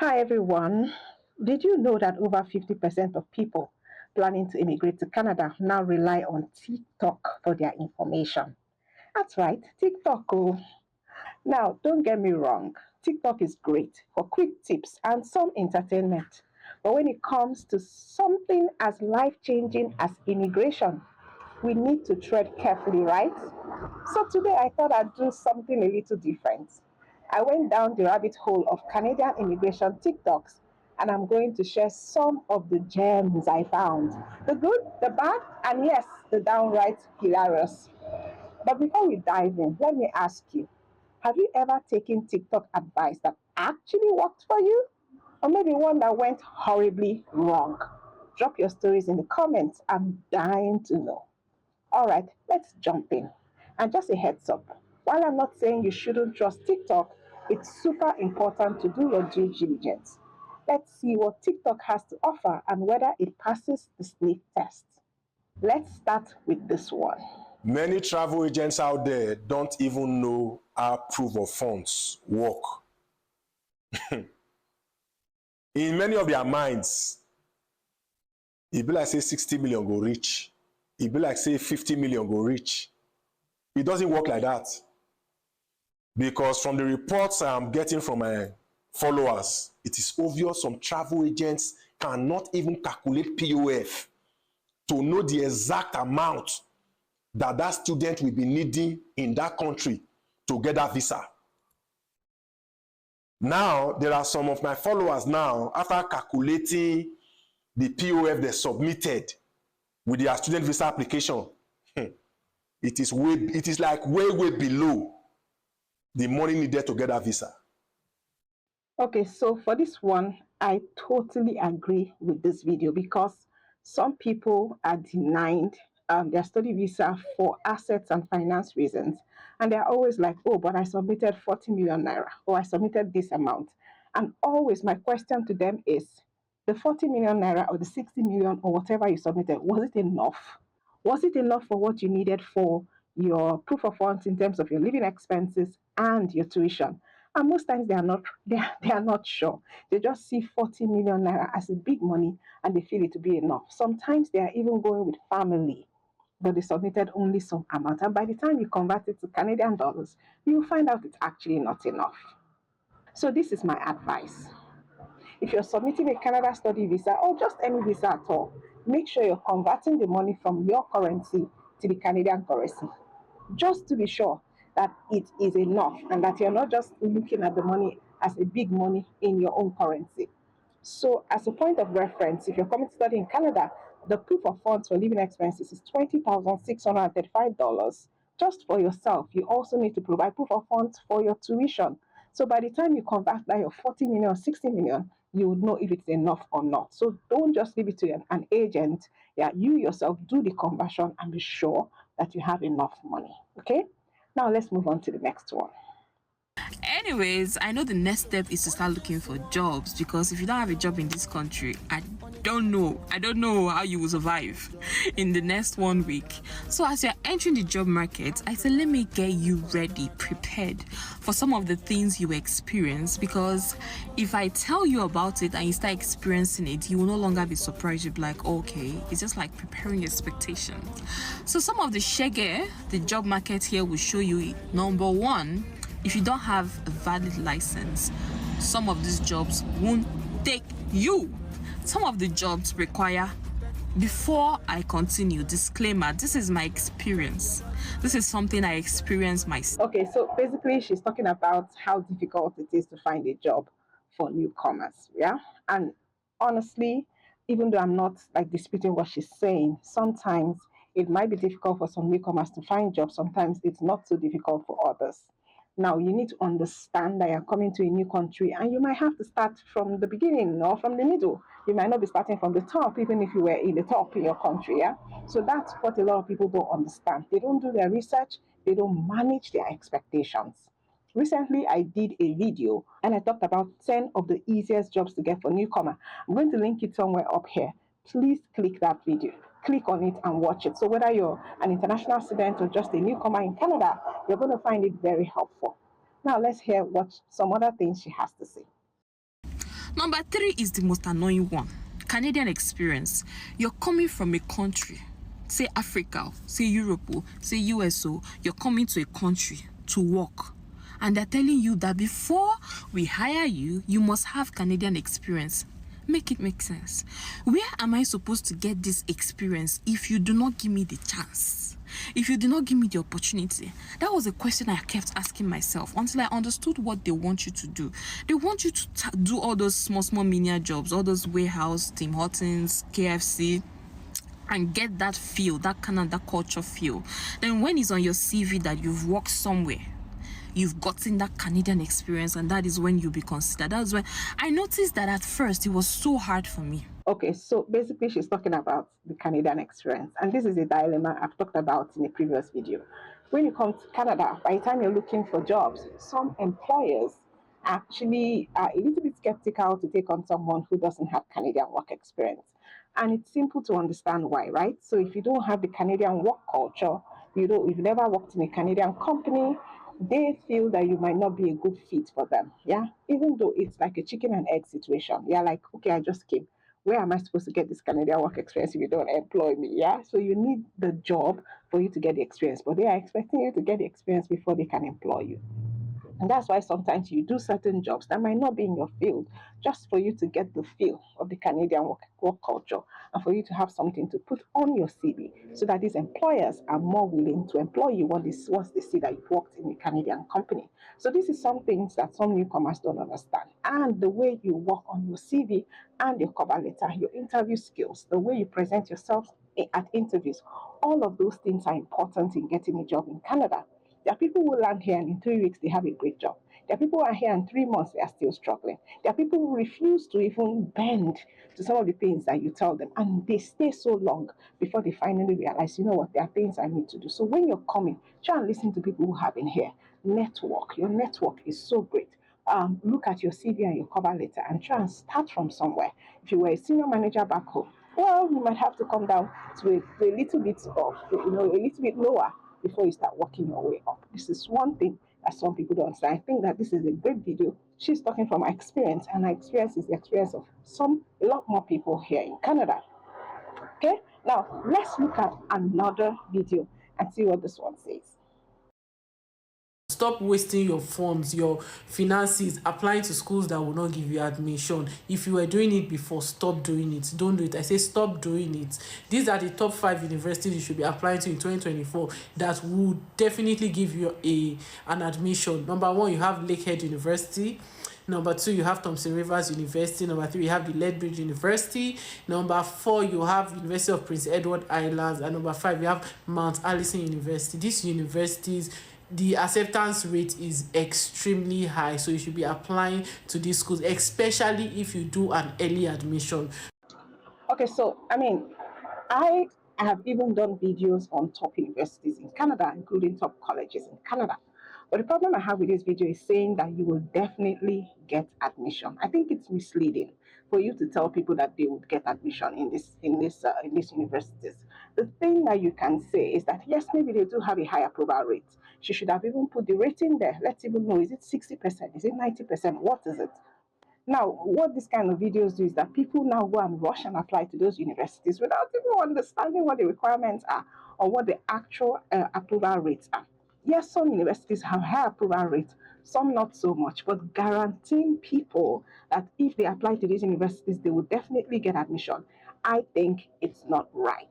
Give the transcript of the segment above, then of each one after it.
Hi, everyone. Did you know that over 50% of people planning to immigrate to Canada now rely on TikTok for their information? That's right, TikTok. Oh. Now, don't get me wrong, TikTok is great for quick tips and some entertainment. But when it comes to something as life changing as immigration, we need to tread carefully, right? So today I thought I'd do something a little different. I went down the rabbit hole of Canadian immigration TikToks, and I'm going to share some of the gems I found, the good, the bad, and yes, the downright hilarious. But before we dive in, let me ask you, have you ever taken TikTok advice that actually worked for you? Or maybe one that went horribly wrong? Drop your stories in the comments. I'm dying to know. All right, let's jump in. And just a heads up, while I'm not saying you shouldn't trust TikTok, it's super important to do your due diligence. Let's see what TikTok has to offer and whether it passes the sniff test. Let's start with this one. Many travel agents out there don't even know how proof of funds work. In many of their minds, it be like say 60 million go reach. It be like say 50 million go reach. It doesn't work like that. Because from the reports I'm getting from my followers, it is obvious some travel agents cannot even calculate POF to know the exact amount that that student will be needing in that country to get that visa. Now, there are some of my followers now, after calculating the POF they submitted with their student visa application, it is like way below the money needed to get that visa. Okay, so for this one, I totally agree with this video because some people are denied their study visa for assets and finance reasons. And they're always like, oh, but I submitted 40 million naira or I submitted this amount. And always my question to them is the 40 million naira or the 60 million or whatever you submitted, was it enough? Was it enough for what you needed for your proof of funds in terms of your living expenses and your tuition? And most times they are not sure. They just see 40 million naira as a big money and they feel it to be enough. Sometimes they are even going with family, but they submitted only some amount. And by the time you convert it to Canadian dollars, you will find out it's actually not enough. So this is my advice. If you're submitting a Canada study visa or just any visa at all, make sure you're converting the money from your currency to the Canadian currency, just to be sure that it is enough and that you're not just looking at the money as a big money in your own currency. So, as a point of reference, if you're coming to study in Canada, the proof of funds for living expenses is $20,635 just for yourself. You also need to provide proof of funds for your tuition. So, by the time you convert that your 40 million or 60 million, you would know if it's enough or not. So, don't just leave it to an agent. Yeah, you yourself do the conversion and be sure that you have enough money. Okay, now let's move on to the next one. Anyways, I know the next step is to start looking for jobs because if you don't have a job in this country, I don't know how you will survive in the next 1 week. So as you're entering the job market, I said let me get you ready, prepared for some of the things you experience, because if I tell you about it and you start experiencing it, you will no longer be surprised. You'll be like, okay, it's just like preparing your expectations. So some of the shege the job market here will show you. Number one, if you don't have a valid license, some of these jobs won't take you. Some of the jobs require, before I continue, disclaimer, this is my experience. This is something I experienced myself. Okay, so basically she's talking about how difficult it is to find a job for newcomers, yeah? And honestly, even though I'm not like disputing what she's saying, sometimes it might be difficult for some newcomers to find jobs. Sometimes it's not so difficult for others. Now, you need to understand that you're coming to a new country and you might have to start from the beginning or from the middle. You might not be starting from the top, even if you were in the top in your country. Yeah. So that's what a lot of people don't understand. They don't do their research, they don't manage their expectations. Recently, I did a video and I talked about 10 of the easiest jobs to get for newcomer. I'm going to link it somewhere up here. Please click that video. Click on it and watch it. So whether you're an international student or just a newcomer in Canada, you're going to find it very helpful. Now let's hear what some other things she has to say. Number 3 is the most annoying one. Canadian experience. You're coming from a country, say Africa, say Europe, say US, you're coming to a country to work. And they're telling you that before we hire you, you must have Canadian experience. Make it make sense. Where am I supposed to get this experience if you do not give me the chance? If you do not give me the opportunity? That was a question I kept asking myself until I understood what they want you to do. They want you to do all those small menial jobs, all those warehouse, Tim Hortons, KFC, and get that feel, that Canada culture feel. Then when it's on your CV that you've worked somewhere, you've gotten that Canadian experience, and that is when you'll be considered. That's when I noticed that at first it was so hard for me. Okay, so basically, she's talking about the Canadian experience, and this is a dilemma I've talked about in a previous video. When you come to Canada, by the time you're looking for jobs, some employers actually are a little bit skeptical to take on someone who doesn't have Canadian work experience. And it's simple to understand why, right? So if you don't have the Canadian work culture, you've never worked in a Canadian company, they feel that you might not be a good fit for them. Yeah. Even though it's like a chicken and egg situation. Yeah, like, okay, I just came. Where am I supposed to get this Canadian work experience if you don't employ me? Yeah. So you need the job for you to get the experience, but they are expecting you to get the experience before they can employ you. And that's why sometimes you do certain jobs that might not be in your field, just for you to get the feel of the Canadian work culture and for you to have something to put on your CV so that these employers are more willing to employ you once they see that you've worked in a Canadian company. So this is some things that some newcomers don't understand. And the way you work on your CV and your cover letter, your interview skills, the way you present yourself at interviews, all of those things are important in getting a job in Canada. There are people who land here and in 3 weeks they have a great job. There are people who are here in 3 months they are still struggling. There are people who refuse to even bend to some of the things that you tell them, and they stay so long before they finally realize, you know what, there are things I need to do. So when you're coming, try and listen to people who have been here. Network. Your network is so great. Look at your CV and your cover letter and try and start from somewhere. If you were a senior manager back home, well, you might have to come down to a little bit of, a little bit lower before you start working your way up. This is one thing that some people don't understand. I think that this is a great video. She's talking from her experience, and her experience is the experience of a lot more people here in Canada. Okay, now let's look at another video and see what this one says. Stop wasting your funds, your finances, applying to schools that will not give you admission. If you were doing it before, stop doing it. Don't do it. I say stop doing it. These are the top 5 universities you should be applying to in 2024 that will definitely give you an admission. Number 1, you have Lakehead University. Number 2, you have Thompson Rivers University. Number 3, you have the Lethbridge University. Number 4, you have University of Prince Edward Islands. And number 5, you have Mount Allison University. These universities, the acceptance rate is extremely high, so you should be applying to these schools, especially if you do an early admission. Okay, so I have even done videos on top universities in Canada, including top colleges in Canada. But the problem I have with this video is saying that you will definitely get admission. I think it's misleading for you to tell people that they would get admission in these universities. The thing that you can say is that yes, maybe they do have a high approval rate. She should have even put the rating there. Let's even know, is it 60%? Is it 90%? What is it? Now, what this kind of videos do is that people now go and rush and apply to those universities without even understanding what the requirements are or what the actual approval rates are. Yes, some universities have high approval rates, some not so much, but guaranteeing people that if they apply to these universities, they will definitely get admission, I think it's not right.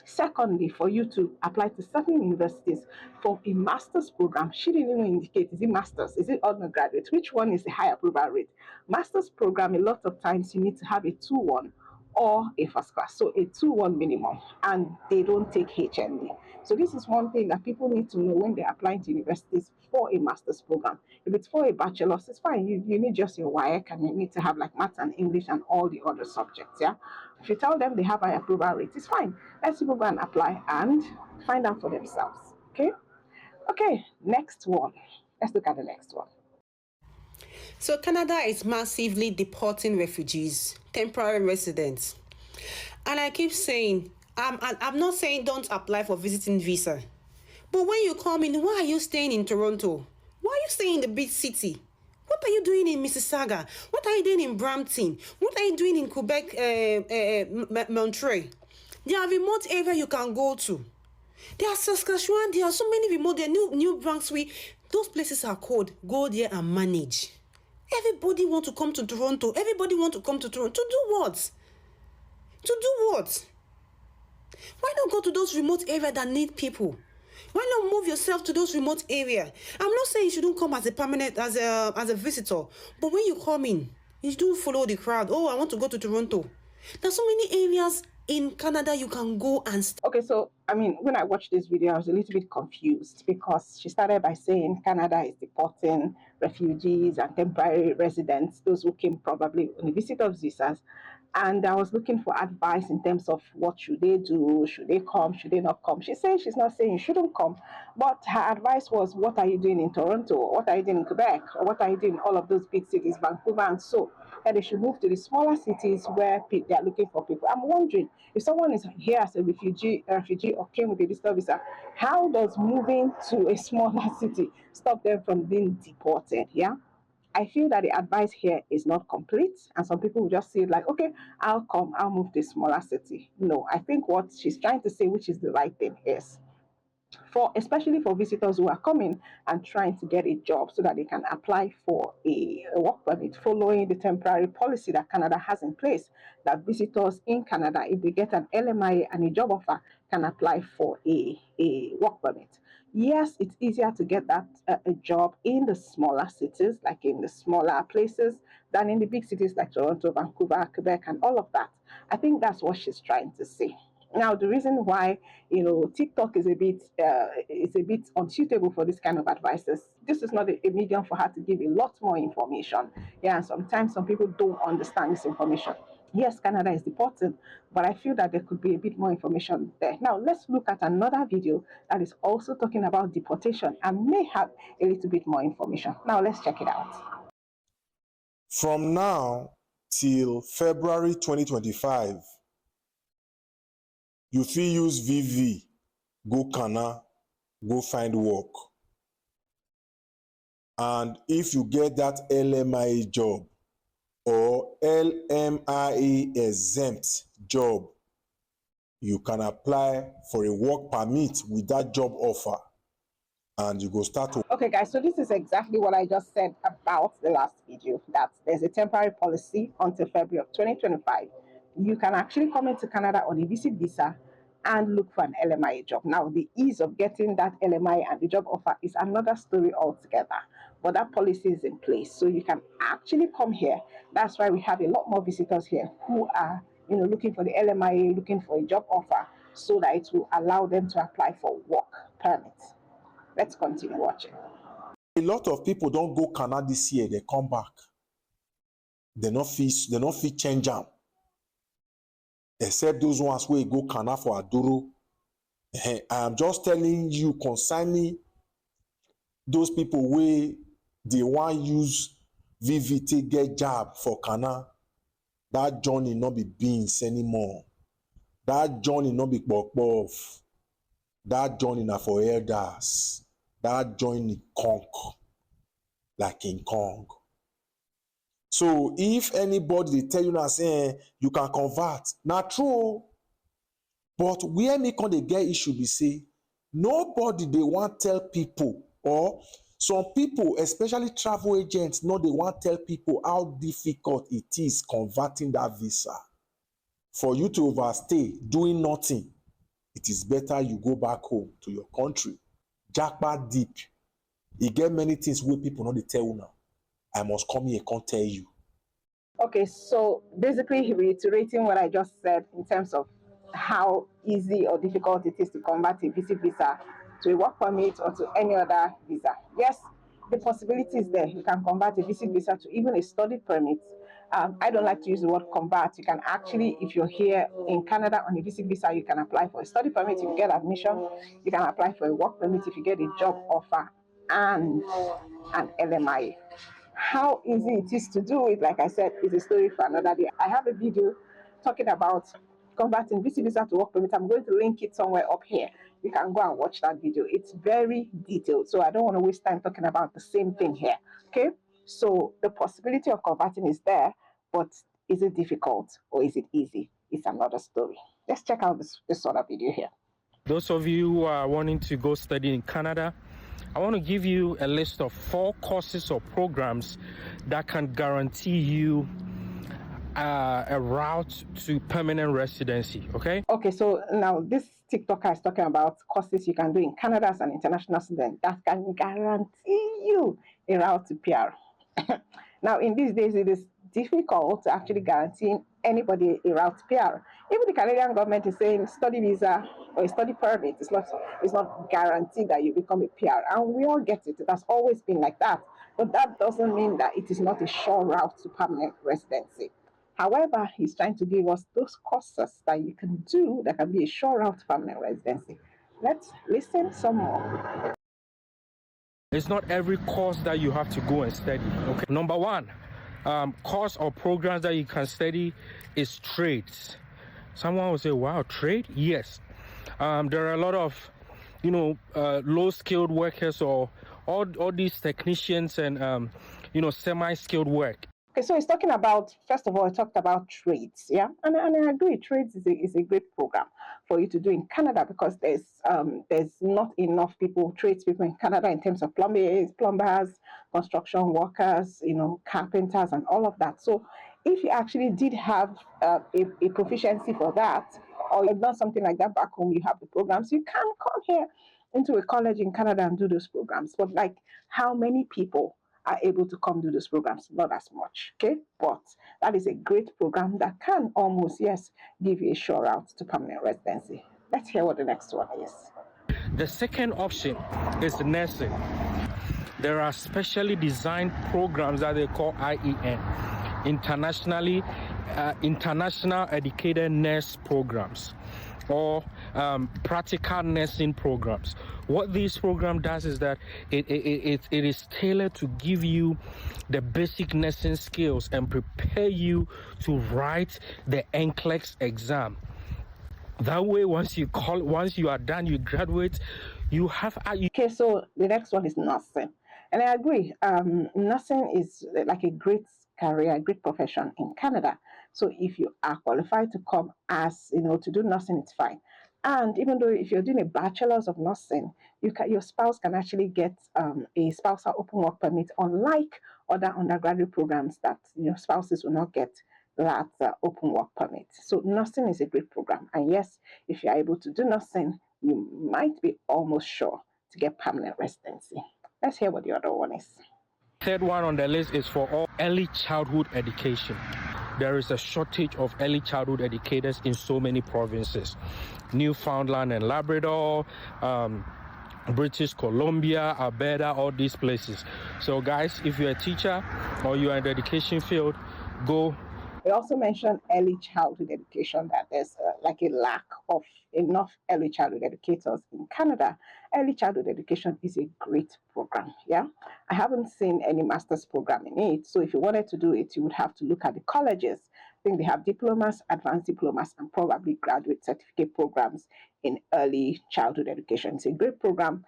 Secondly, for you to apply to certain universities for a master's program, she didn't even indicate, is it master's, is it undergraduate, which one is the high approval rate? Master's program, a lot of times you need to have a 2-1 or a first class, so a 2-1 minimum, and they don't take HND. So this is one thing that people need to know when they're applying to universities for a master's program. If it's for a bachelor's, it's fine. You need just your WIAC, and you need to have like maths and English and all the other subjects. Yeah. If you tell them they have high approval rates, it's fine. Let's people go and apply and find out for themselves. Okay. Okay. Next one. Let's look at the next one. So Canada is massively deporting refugees, temporary residents. And I keep saying, I'm not saying don't apply for visiting visa. But when you come in, why are you staying in Toronto? Why are you staying in the big city? What are you doing in Mississauga? What are you doing in Brampton? What are you doing in Quebec, Montreal? There are remote areas you can go to. There are Saskatchewan, there are so many remote, there are New Brunswick. Those places are cold. Go there and manage. Everybody want to come to Toronto. Everybody want to come to Toronto. To do what? To do what? Why not go to those remote areas that need people? Why not move yourself to those remote areas? I'm not saying you shouldn't come as a permanent, as a visitor, but when you come in, you don't follow the crowd. Oh, I want to go to Toronto. There's so many areas in Canada you can go and Okay, so I mean, when I watched this video, I was a little bit confused because she started by saying Canada is deporting refugees and temporary residents, those who came probably on a visitor's visas. And I was looking for advice in terms of what should they do, should they come, should they not come. She's saying she's not saying you shouldn't come, but her advice was, what are you doing in Toronto? What are you doing in Quebec? Or what are you doing in all of those big cities, Vancouver and so? And they should move to the smaller cities where they are looking for people. I'm wondering, if someone is here as a refugee or came with a visitor visa, how does moving to a smaller city stop them from being deported? Yeah. I feel that the advice here is not complete, and some people will just say, like, okay, I'll come, I'll move to a smaller city. No, I think what she's trying to say, which is the right thing, is for especially for visitors who are coming and trying to get a job so that they can apply for a work permit following the temporary policy that Canada has in place, that visitors in Canada, if they get an LMIA and a job offer, can apply for a work permit. Yes, it's easier to get that a job in the smaller cities, like in the smaller places, than in the big cities like Toronto, Vancouver, Quebec, and all of that. I think that's what she's trying to say. Now, the reason why TikTok is a bit unsuitable for this kind of advice is this is not a medium for her to give a lot more information. Yeah, and sometimes some people don't understand this information. Yes, Canada is deporting, but I feel that there could be a bit more information there. Now, let's look at another video that is also talking about deportation and may have a little bit more information. Now, let's check it out. From now till February 2025, you fit use VV go Kana, go find work. And if you get that LMIA job or LMIA exempt job, you can apply for a work permit with that job offer, and you go start to. Okay, guys, so this is exactly what I just said about the last video, that there's a temporary policy until February of 2025. You can actually come into Canada on a visit visa and look for an LMIA job. Now, the ease of getting that LMIA and the job offer is another story altogether, but that policy is in place. So you can actually come here. That's why we have a lot more visitors here who are looking for the LMIA, looking for a job offer, so that it will allow them to apply for work permits. Let's continue watching. A lot of people don't go Canada this year, they come back. They not fit change them. Except those ones where go Canada for Aduro. I am just telling you concerning those people where they want use VVT get job for Canada. That journey not be beans anymore. That journey not be bok. That journey na for elders. That journey conk like King Kong. So if anybody they tell you now saying you can convert, not true. But where me can they get issue be say nobody they want tell people, or some people, especially travel agents, no they want tell people how difficult it is converting that visa. For you to overstay doing nothing, it is better you go back home to your country. Japa deep. You get many things where people know they tell you now. I must come here and can't tell you. Okay, so basically reiterating what I just said in terms of how easy or difficult it is to convert a visit visa to a work permit or to any other visa. Yes, the possibility is there. You can convert a visit visa to even a study permit. I don't like to use the word convert. You can actually, if you're here in Canada on a visit visa, you can apply for a study permit if you get admission. You can apply for a work permit if you get a job offer and an LMIA. How easy it is to do it, like I said, is a story for another day. I have a video talking about converting visit visa to work permit. I'm going to link it somewhere up here. You can go and watch that video. It's very detailed, so I don't want to waste time talking about the same thing here. Okay. So the possibility of converting is there, but is it difficult or is it easy? It's another story. Let's check out this other video here. Those of you who are wanting to go study in Canada, I want to give you a list of 4 courses or programs that can guarantee you a route to permanent residency, okay? Okay, so now this TikToker is talking about courses you can do in Canada as an international student that can guarantee you a route to PR. Now, in these days, it is difficult to actually guarantee anybody a route to PR. Even the Canadian government is saying study visa or a study permit is not guaranteed that you become a PR. And we all get it. It has always been like that. But that doesn't mean that it is not a sure route to permanent residency. However, he's trying to give us those courses that you can do that can be a sure route to permanent residency. Let's listen some more. It's not every course that you have to go and study, okay? Number 1, course or programs that you can study is trades. Someone will say, wow, trade? Yes. There are a lot of, low-skilled workers or all these technicians and, semi-skilled work. Okay, so he's talking about, first of all, he talked about trades, yeah? And I agree, trades is a great program for you to do in Canada because there's not enough tradespeople in Canada in terms of plumbers, construction workers, carpenters and all of that. So if you actually did have a proficiency for that, or you've done something like that back home, you have the programs, you can come here into a college in Canada and do those programs. But like, how many people are able to come do those programs? Not as much, okay? But that is a great program that can almost, yes, give you a sure route to permanent residency. Let's hear what the next one is. The second option is nursing. There are specially designed programs that they call IEN, International Educated Nurse Programs, or practical nursing programs. What this program does is that it is tailored to give you the basic nursing skills and prepare you to write the NCLEX exam. That way, once you are done, you graduate, you have... Okay, so the next one is nursing. And I agree, nursing is like a great career, a great profession in Canada. So if you are qualified to come as, to do nursing, it's fine. And even though if you're doing a bachelor's of nursing, your spouse can actually get a spousal open work permit, unlike other undergraduate programs that spouses will not get that open work permit. So nursing is a great program. And yes, if you're able to do nursing, you might be almost sure to get permanent residency. Let's hear what the other one is. Third one on the list is for all early childhood education. There is a shortage of early childhood educators in so many provinces. Newfoundland and Labrador, British Columbia, Alberta, all these places. So guys, if you're a teacher or you're in the education field, go. We also mentioned early childhood education, that there's like a lack of enough early childhood educators in Canada. Early childhood education is a great program, yeah? I haven't seen any master's program in it, so if you wanted to do it, you would have to look at the colleges. I think they have diplomas, advanced diplomas, and probably graduate certificate programs in early childhood education. It's a great program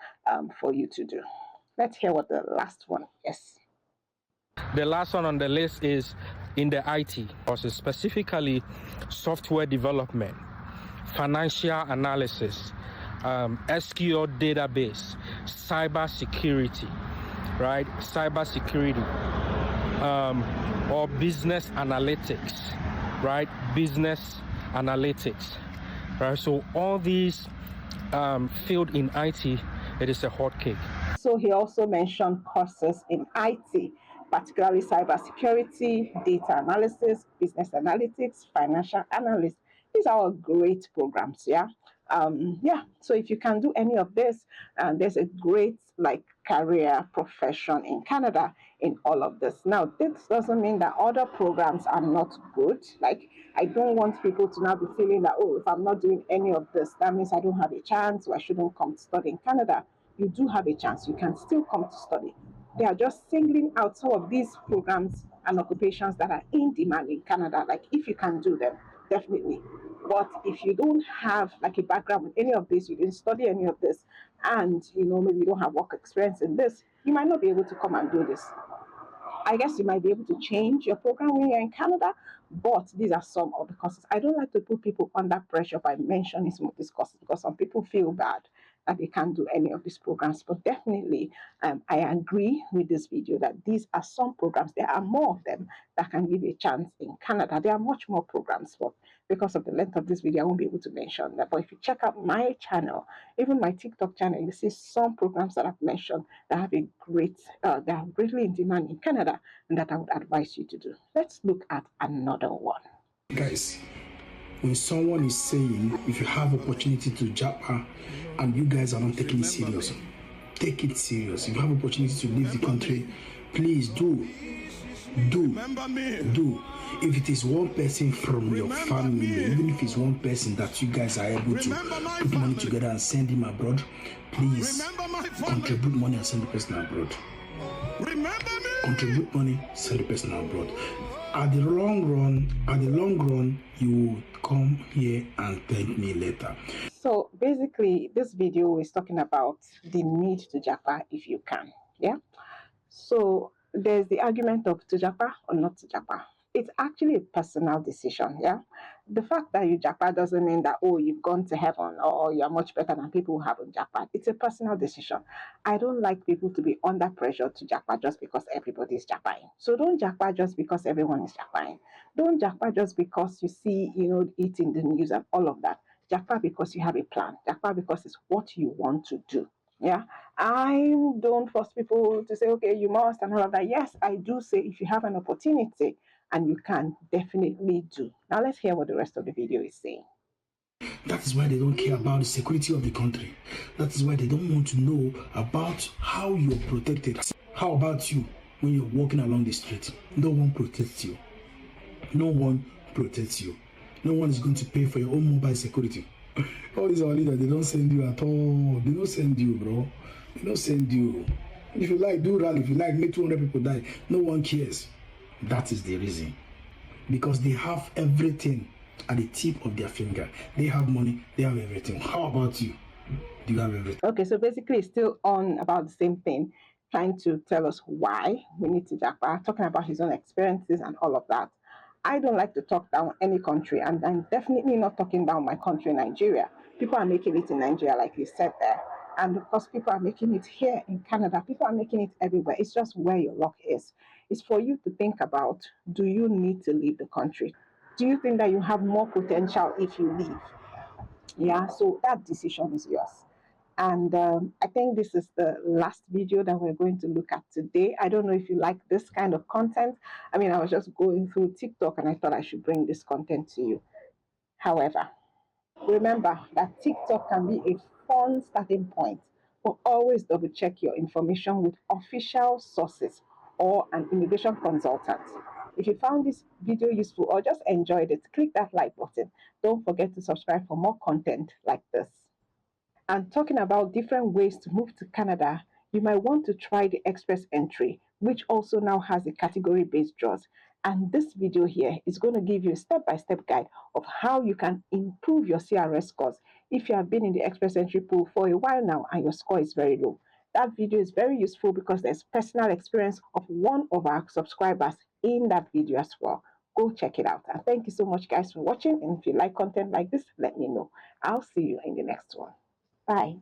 for you to do. Let's hear what the last one is. The last one on the list is in the IT, also specifically software development, financial analysis, SQL database, cyber security, right? Cyber security, or business analytics, right? Business analytics, right? So all these field in IT, it is a hot cake. So he also mentioned courses in IT, particularly cybersecurity, data analysis, business analytics, financial analysis. These are all great programs, yeah? So if you can do any of this, there's a great career profession in Canada in all of this. Now, this doesn't mean that other programs are not good. Like, I don't want people to now be feeling that, oh, if I'm not doing any of this, that means I don't have a chance or I shouldn't come to study in Canada. You do have a chance. You can still come to study. They are just singling out some of these programs and occupations that are in demand in Canada. Like, if you can do them, definitely. But if you don't have a background with any of this, you didn't study any of this, and maybe you don't have work experience in this, you might not be able to come and do this. I guess you might be able to change your program when you're in Canada, but these are some of the courses. I don't like to put people under pressure by mentioning some of these courses because some people feel bad that they can't do any of these programs. But definitely, I agree with this video that these are some programs. There are more of them that can give you a chance in Canada. There are much more programs, but because of the length of this video, I won't be able to mention that. But if you check out my channel, even my TikTok channel, you see some programs that I've mentioned that have a great, that are greatly in demand in Canada, and that I would advise you to do. Let's look at another one. Guys, when someone is saying if you have opportunity to Japa and you guys are not taking it serious, take it serious. If you have opportunity to leave the country, please do. If it is one person from your family, even if it's one person that you guys are able to put money together and send him abroad, please contribute money and send the person abroad. Contribute money, send the person abroad. At the long run, you will come here and thank me later. So basically, this video is talking about the need to Japa if you can. Yeah. So there's the argument of to Japa or not to Japa. It's actually a personal decision. Yeah. The fact that you Japa doesn't mean that, oh, you've gone to heaven or you're much better than people who haven't Japa. It's a personal decision. I don't like people to be under pressure to Japa just because everybody's Japaing. So don't Japa just because everyone is Japaing. Don't Japa just because you see, it in the news and all of that. Japa because you have a plan. Japa because it's what you want to do. Yeah. I don't force people to say, okay, you must and all of that. Yes, I do say if you have an opportunity and you can, definitely do. Now let's hear what the rest of the video is saying. That is why they don't care about the security of the country. That is why they don't want to know about how you're protected. How about you when you're walking along the street? No one protects you. No one protects you. No one is going to pay for your own mobile security. All these are leaders, they don't send you at all. They don't send you, bro. They don't send you. If you like, do rally. If you like, make 200 people die. No one cares. That is the reason. Because they have everything at the tip of their finger. They have money. They have everything. How about you? Do you have everything? Okay, so basically it's still on about the same thing, trying to tell us why we need to Japa, talking about his own experiences and all of that. I don't like to talk down any country, and I'm definitely not talking down my country, Nigeria. People are making it in Nigeria, like you said there. And of course, people are making it here in Canada. People are making it everywhere. It's just where your luck is. It's for you to think about, do you need to leave the country? Do you think that you have more potential if you leave? Yeah, so that decision is yours. And I think this is the last video that we're going to look at today. I don't know if you like this kind of content. I mean, I was just going through TikTok and I thought I should bring this content to you. However, remember that TikTok can be a fun starting point, but always double check your information with official sources or an immigration consultant. If you found this video useful or just enjoyed it, click that like button. Don't forget to subscribe for more content like this. And talking about different ways to move to Canada, you might want to try the express entry, which also now has a category-based draws. And this video here is going to give you a step-by-step guide of how you can improve your CRS scores if you have been in the express entry pool for a while now and your score is very low. That video is very useful because there's personal experience of one of our subscribers in that video as well. Go check it out. And thank you so much, guys, for watching. And if you like content like this, let me know. I'll see you in the next one. Bye.